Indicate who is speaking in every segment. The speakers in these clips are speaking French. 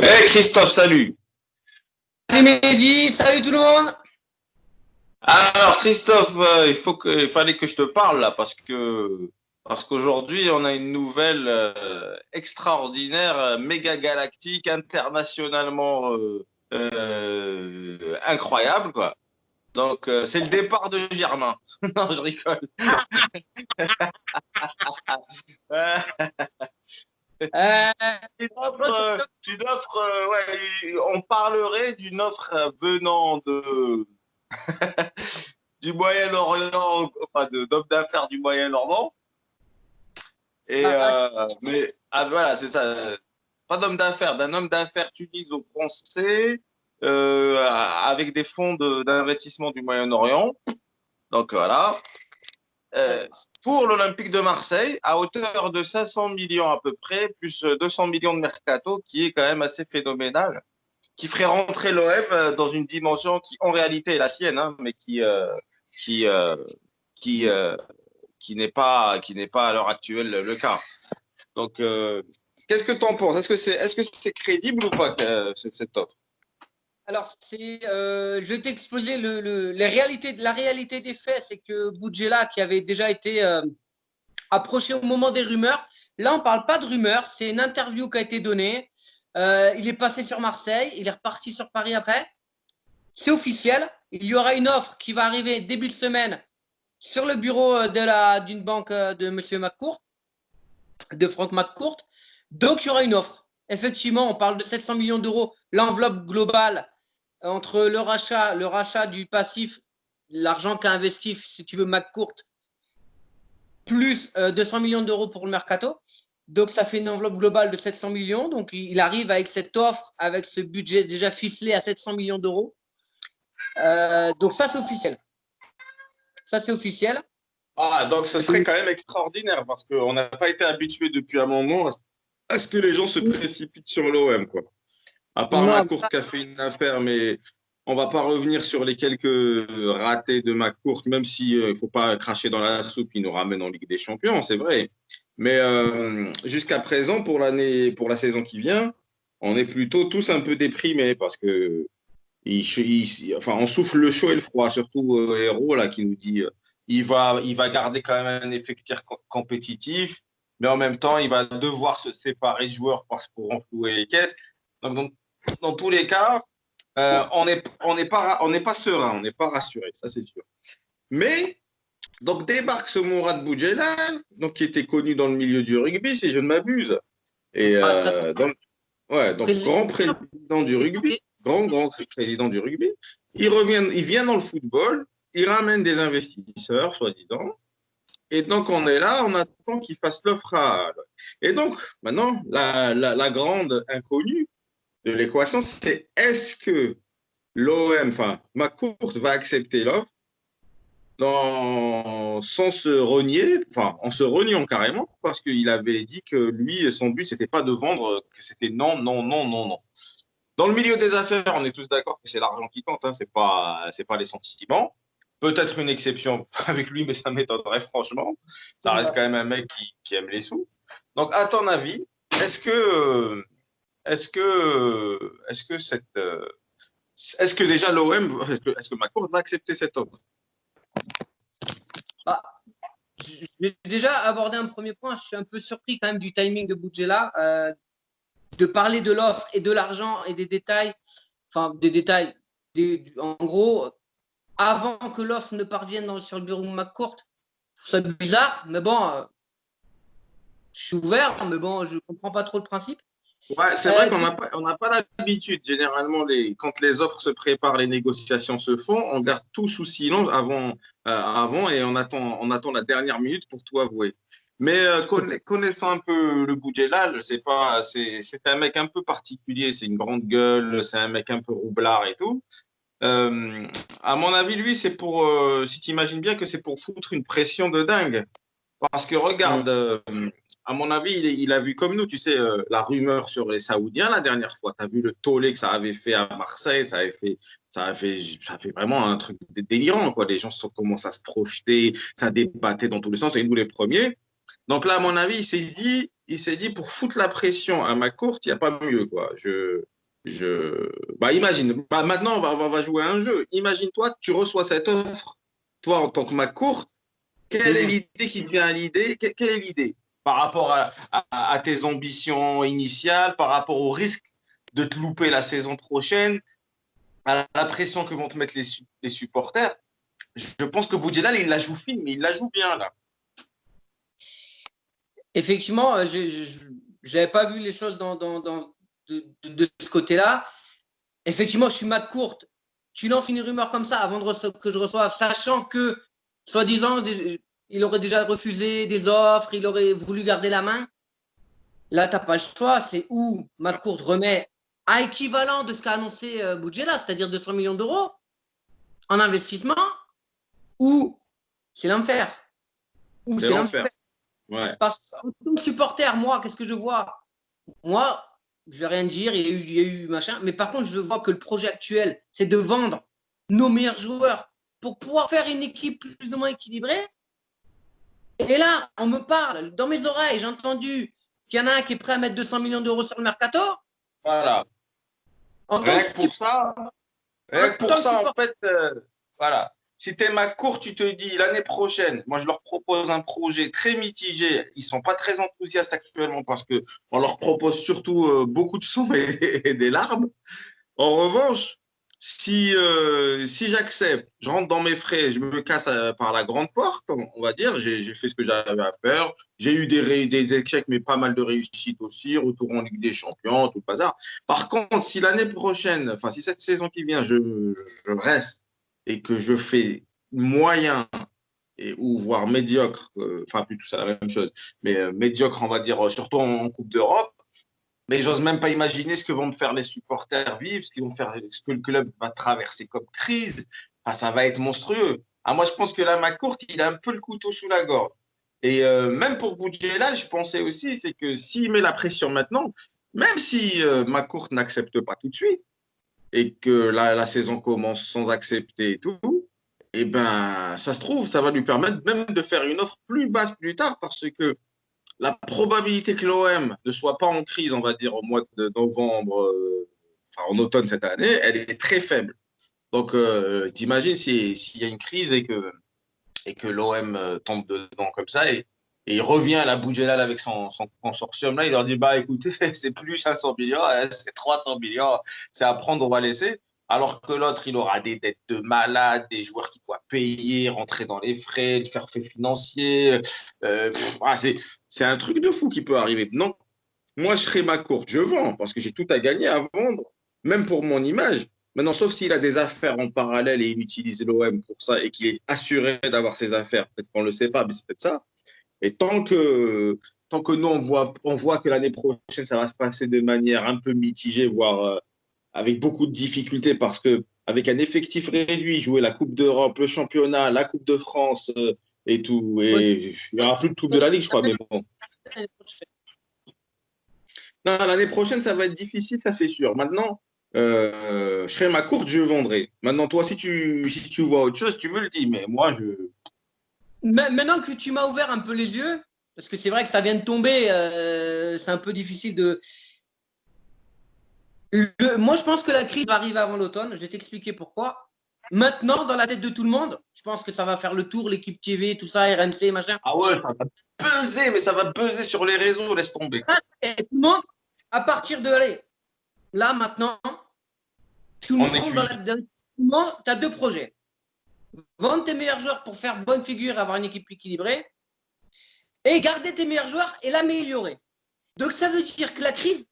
Speaker 1: Hey Christophe, salut.
Speaker 2: Salut Mehdi, salut tout le monde.
Speaker 1: Alors Christophe, il fallait que je te parle là parce qu'aujourd'hui on a une nouvelle extraordinaire, méga galactique, internationalement incroyable quoi. Donc c'est le départ de Germain. Non, je rigole. Euh,
Speaker 2: Euh,
Speaker 1: ouais, on parlerait d'une offre venant de du Moyen-Orient, enfin d'hommes d'affaires du Moyen-Orient. Mais voilà, c'est ça. Pas d'homme d'affaires, d'un homme d'affaires tuniso-français avec des fonds d'investissement du Moyen-Orient. Donc voilà. Euh, pour l'Olympique de Marseille, à hauteur de 500 millions à peu près, plus 200 millions de mercato, qui est quand même assez phénoménal, qui ferait rentrer l'OM dans une dimension qui, en réalité, est la sienne, hein, mais qui, euh, qui, euh, qui n'est pas à l'heure actuelle le cas. Donc, qu'est-ce que tu en penses? Est-ce que c'est crédible ou pas cette offre?
Speaker 2: alors, je vais t'exposer la réalité des faits, c'est que Boudjela, qui avait déjà été approché au moment des rumeurs, là, on ne parle pas de rumeurs, c'est une interview qui a été donnée. Il est passé sur Marseille, il est reparti sur Paris après. C'est officiel, il y aura une offre qui va arriver début de semaine sur le bureau d'une banque de M. McCourt, de Franck McCourt. Donc, il y aura une offre. Effectivement, on parle de 700 millions d'euros, l'enveloppe globale entre le rachat du passif, l'argent qu'a investi, si tu veux, McCourt, plus 200 millions d'euros pour le mercato. Donc, ça fait une enveloppe globale de 700 millions. Donc, il arrive avec cette offre, avec ce budget déjà ficelé à 700 millions d'euros. Donc, ça, c'est officiel. Ça, c'est officiel.
Speaker 1: Ah, donc ce serait quand même extraordinaire parce qu'on n'a pas été habitué depuis un moment à ce que les gens se précipitent sur l'OM, quoi. À part
Speaker 2: Non,
Speaker 1: McCourt qui a fait une affaire, mais on va pas revenir sur les quelques ratés de McCourt, même si il faut pas cracher dans la soupe, il nous ramène en Ligue des Champions, c'est vrai. Mais jusqu'à présent, pour la saison qui vient, on est plutôt tous un peu déprimés parce que enfin, on souffle le chaud et le froid, surtout Héros là qui nous dit il va garder quand même un effectif compétitif, mais en même temps, il va devoir se séparer de joueurs pour renflouer les caisses. Donc, dans tous les cas, on n'est pas serein, on n'est pas rassuré, ça c'est sûr. Mais donc débarque ce Mourad Boudjelal, donc qui était connu dans le milieu du rugby, si je ne m'abuse, et donc grand président du rugby, grand président du rugby. Il vient dans le football, il ramène des investisseurs, soi-disant, et donc on est là, on attend qu'il fasse l'offre à. Et donc maintenant, la grande inconnue de l'équation, c'est est-ce que l'OM, enfin, McCourt va accepter l'offre sans se renier, enfin, en se reniant carrément, parce qu'il avait dit que lui, son but, c'était pas de vendre, que c'était non, non, non, non, non. Dans le milieu des affaires, on est tous d'accord que c'est l'argent qui compte, hein, c'est pas les sentiments. Peut-être une exception avec lui, mais ça m'étonnerait franchement. Ça reste quand même un mec qui aime les sous. Donc, à ton avis, est-ce que, est-ce que est-ce que déjà l'OM, est-ce que McCourt va accepter cette offre?
Speaker 2: bah, je vais déjà aborder un premier point. Je suis un peu surpris quand même du timing de Boudjela, de parler de l'offre et de l'argent et des détails. Enfin, des détails. En gros, avant que l'offre ne parvienne sur le bureau de McCourt, je trouve ça bizarre, mais bon, je suis ouvert, mais bon, je comprends pas trop le principe.
Speaker 1: Ouais, c'est vrai qu'on n'a pas l'habitude. Généralement, quand les offres se préparent, les négociations se font, on garde tout sous silence avant et on attend la dernière minute pour tout avouer. Mais connaissant un peu le Boudjelal, c'est un mec un peu particulier. C'est une grande gueule, c'est un mec un peu roublard et tout. À mon avis, lui, c'est pour, si tu imagines bien que c'est pour foutre une pression de dingue. Parce que regarde, à mon avis, il a vu comme nous, tu sais, la rumeur sur les Saoudiens la dernière fois. Tu as vu le tollé que ça avait fait à Marseille, ça a fait vraiment un truc délirant, quoi. Les gens commencent à se projeter, ça débattait dans tous les sens, et nous les premiers. Donc là, à mon avis, il s'est dit, pour foutre la pression à McCourt, il n'y a pas mieux, quoi. Imagine, maintenant, on va jouer à un jeu. Imagine-toi, tu reçois cette offre, toi, en tant que McCourt, quelle est l'idée qui te vient à l'idée? Quelle est l'idée par rapport à tes ambitions initiales, par rapport au risque de te louper la saison prochaine, à la pression que vont te mettre les supporters? Je pense que Boudjelal, il la joue fine, mais il la joue bien, là.
Speaker 2: Effectivement, je n'avais pas vu les choses de ce côté-là. Effectivement, je suis McCourt. Tu lances une rumeur comme ça avant que je reçoive, sachant que, soi-disant, il aurait déjà refusé des offres, il aurait voulu garder la main. Là, tu n'as pas le choix. C'est où McCourt remet à équivalent de ce qu'a annoncé Boudjela, c'est-à-dire 200 millions d'euros en investissement, ou c'est l'enfer. Ou
Speaker 1: c'est l'enfer. Ouais.
Speaker 2: Parce que, en tant que supporter, moi, qu'est-ce que je vois? Moi, je ne vais rien dire, il y a eu machin, mais par contre, je vois que le projet actuel, c'est de vendre nos meilleurs joueurs pour pouvoir faire une équipe plus ou moins équilibrée. Et là, on me parle, dans mes oreilles, j'ai entendu qu'il y en a un qui est prêt à mettre 200 millions d'euros sur le mercato.
Speaker 1: Voilà. Rien que pour ça, en fait, voilà. Si tu es McCourt, tu te dis l'année prochaine, moi je leur propose un projet très mitigé. Ils ne sont pas très enthousiastes actuellement parce qu'on leur propose surtout beaucoup de sang et des larmes. En revanche, si j'accepte, je rentre dans mes frais, je me casse par la grande porte, on va dire, j'ai fait ce que j'avais à faire. J'ai eu des échecs, mais pas mal de réussites aussi, retour en Ligue des Champions, tout le bazar. Par contre, si l'année prochaine, enfin, si cette saison qui vient, je reste et que je fais moyen ou voire médiocre, enfin, plutôt c'est la même chose, mais médiocre, on va dire, surtout en Coupe d'Europe, mais j'ose même pas imaginer ce que vont me faire les supporters vivre, ce que le club va traverser comme crise. Enfin, ça va être monstrueux. Ah, moi, je pense que là, McCourt, il a un peu le couteau sous la gorge. Et même pour Boudjelal, je pensais aussi, c'est que s'il met la pression maintenant, même si McCourt n'accepte pas tout de suite et que la saison commence sans accepter et tout, eh ben, ça se trouve, ça va lui permettre même de faire une offre plus basse plus tard parce que la probabilité que l'OM ne soit pas en crise, on va dire, au mois de novembre, enfin en automne cette année, elle est très faible. Donc, t'imagines s'il y a une crise et que l'OM tombe dedans comme ça et il revient à la Boudjelal avec son consortium là, il leur dit bah écoutez, c'est plus 500 millions, c'est 300 millions, c'est à prendre, on va laisser. Alors que l'autre, il aura des dettes de malade, des joueurs qui doivent payer, rentrer dans les frais, le fair play financier. C'est un truc de fou qui peut arriver. Non, moi, je serai ma courte, je vends parce que j'ai tout à gagner à vendre, même pour mon image. Maintenant, sauf s'il a des affaires en parallèle et il utilise l'OM pour ça et qu'il est assuré d'avoir ses affaires, peut-être qu'on ne le sait pas, mais c'est peut-être ça. Et tant que nous, on voit que l'année prochaine, ça va se passer de manière un peu mitigée, voire avec beaucoup de difficultés, parce que avec un effectif réduit, jouer la Coupe d'Europe, le championnat, la Coupe de France et tout, et il n'y aura plus de Coupe de la Ligue, je crois, mais bon. Non, l'année prochaine, ça va être difficile, ça c'est sûr. Maintenant, je serai ma courte, je vendrai. Maintenant, toi, si tu vois autre chose, tu me le dis, mais moi, je.
Speaker 2: Maintenant que tu m'as ouvert un peu les yeux, parce que c'est vrai que ça vient de tomber, c'est un peu difficile de. Moi, je pense que la crise va arriver avant l'automne. Je vais t'expliquer pourquoi. Maintenant, dans la tête de tout le monde, je pense que ça va faire le tour, l'équipe TV, tout ça, RMC, machin.
Speaker 1: Ah ouais, ça va peser, mais ça va peser sur les réseaux, laisse tomber.
Speaker 2: Et tout le monde, à partir de là, maintenant, tout le monde, dans la tête de tout le monde, tu as deux projets. Vendre tes meilleurs joueurs pour faire bonne figure et avoir une équipe équilibrée, et garder tes meilleurs joueurs et l'améliorer. Donc, ça veut dire que la crise,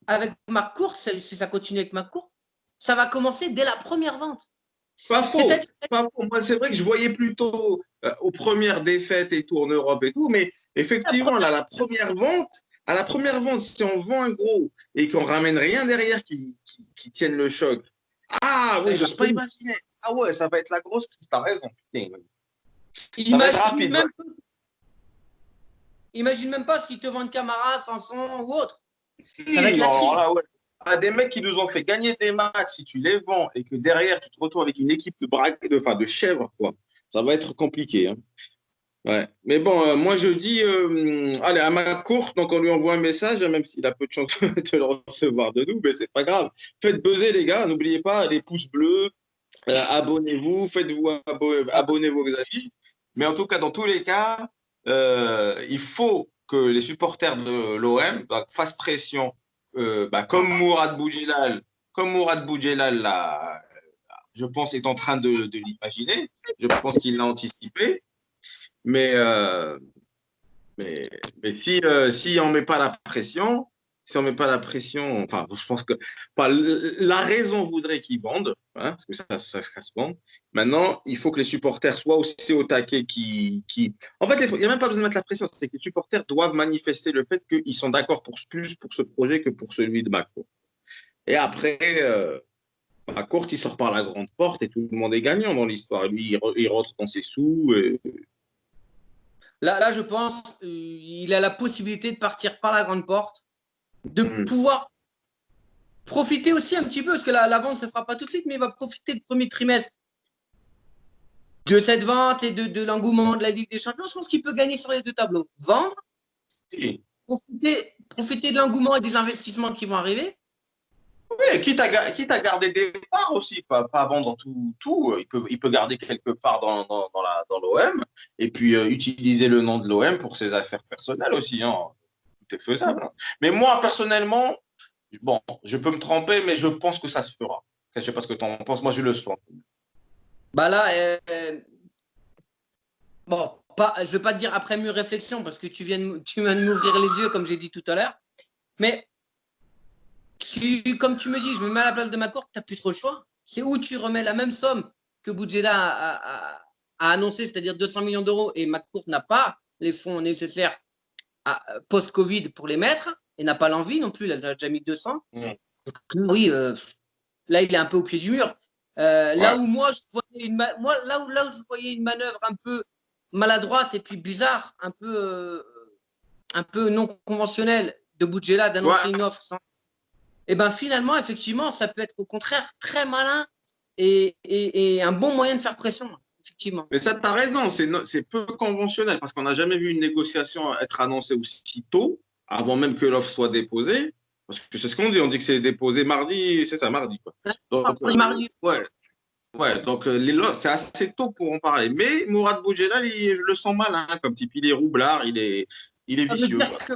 Speaker 2: avec McCourt, si ça continue avec McCourt, ça va commencer dès la première vente.
Speaker 1: Pas faux. Pas faux. Moi, c'est vrai que je voyais plutôt aux premières défaites et tout en Europe et tout, mais effectivement, là, à la première vente, si on vend un gros et qu'on ramène rien derrière qui tienne le choc, ah oui, je n'ose pas imaginer. Ah ouais, ça va être la grosse crise, t'as raison. Putain, ça va être rapide.
Speaker 2: Imagine même pas s'ils te vendent Camara, Sanson ou autre.
Speaker 1: Ça va être la crise. Là, ouais. Ah, des mecs qui nous ont fait gagner des matchs, si tu les vends et que derrière tu te retrouves avec une équipe de chèvres, quoi, ça va être compliqué. Hein. Ouais. Mais bon, moi je dis, allez, à ma courte, donc on lui envoie un message, même s'il a peu de chance de le recevoir de nous, mais c'est pas grave. Faites buzzer les gars, n'oubliez pas les pouces bleus, abonnez-vous, faites-vous abonner vos amis. Mais en tout cas, dans tous les cas, il faut que les supporters de l'OM fassent pression, comme Mourad Boudjelal, là, je pense, est en train de l'imaginer. Je pense qu'il l'a anticipé. Mais, euh, mais si on met pas la pression, si on met pas la pression, enfin, je pense que pas, la raison voudrait qu'ils vendent, hein, parce que ça se vend. Maintenant, il faut que les supporters soient aussi au taquet En fait, il n'y a même pas besoin de mettre la pression, c'est que les supporters doivent manifester le fait qu'ils sont d'accord plus pour ce projet que pour celui de Macron. Et après, à courte, il sort par la grande porte et tout le monde est gagnant dans l'histoire. Lui, il rentre dans ses sous.
Speaker 2: Là, je pense il a la possibilité de partir par la grande porte, de pouvoir profiter aussi un petit peu, parce que la vente ne se fera pas tout de suite, mais il va profiter du premier trimestre de cette vente et de l'engouement de la Ligue des Champions. Je pense qu'il peut gagner sur les deux tableaux. Vendre,
Speaker 1: Si.
Speaker 2: profiter de l'engouement et des investissements qui vont arriver.
Speaker 1: Oui, quitte à garder des parts aussi, pas vendre tout. Il peut garder quelque part dans l'OM et puis utiliser le nom de l'OM pour ses affaires personnelles aussi. Hein. Tout est faisable. Hein. Mais moi, personnellement, bon, je peux me tromper, mais je pense que ça se fera. Je ne sais pas ce que tu en penses. Moi, je le sens.
Speaker 2: Bah là, bon, je ne vais pas te dire après mûre réflexion parce que tu viens de m'ouvrir les yeux, comme j'ai dit tout à l'heure. Mais comme tu me dis, je me mets à la place de Macron, tu n'as plus trop le choix. C'est où tu remets la même somme que Boudjela a annoncé, c'est-à-dire 200 millions d'euros, et Macron n'a pas les fonds nécessaires post-Covid pour les mettre, et n'a pas l'envie non plus, il a déjà mis 200. Oui, là, il est un peu au pied du mur. Là où moi, je voyais là où je voyais une manœuvre un peu maladroite et puis bizarre, un peu non conventionnelle de Boudjela d'annoncer une offre sans. Et ben finalement, effectivement, ça peut être au contraire très malin et un bon moyen de faire pression, effectivement.
Speaker 1: Mais ça, tu as raison, c'est peu conventionnel parce qu'on n'a jamais vu une négociation être annoncée aussi tôt, avant même que l'offre soit déposée. Parce que c'est ce qu'on dit, on dit que c'est déposé mardi, c'est ça, mardi. Quoi. Donc, donc c'est assez tôt pour en parler. Mais Mourad Boudjelal, je le sens mal, hein, comme type, il est roublard, il est vicieux.
Speaker 2: Ça veut dire que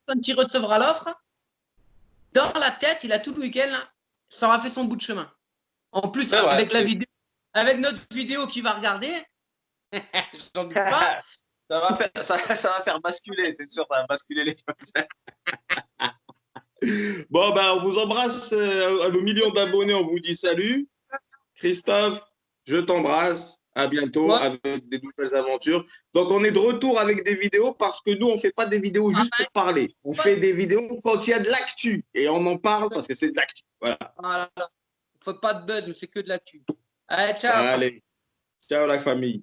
Speaker 2: quand il recevra l'offre, dans la tête, il a tout le week-end, ça aura fait son bout de chemin. En plus, avec notre vidéo qu'il va regarder, j'en doute pas.
Speaker 1: Ça va faire basculer, c'est sûr, ça va basculer les choses. Bon, ben, on vous embrasse à nos millions d'abonnés, on vous dit salut. Christophe, je t'embrasse. À bientôt avec des nouvelles aventures. Donc, on est de retour avec des vidéos parce que nous, on ne fait pas des vidéos juste pour parler. On fait des vidéos quand il y a de l'actu et on en parle parce que c'est de l'actu. Voilà.
Speaker 2: Faut pas de buzz, c'est que de l'actu. Allez, ciao.
Speaker 1: Allez, ciao la famille.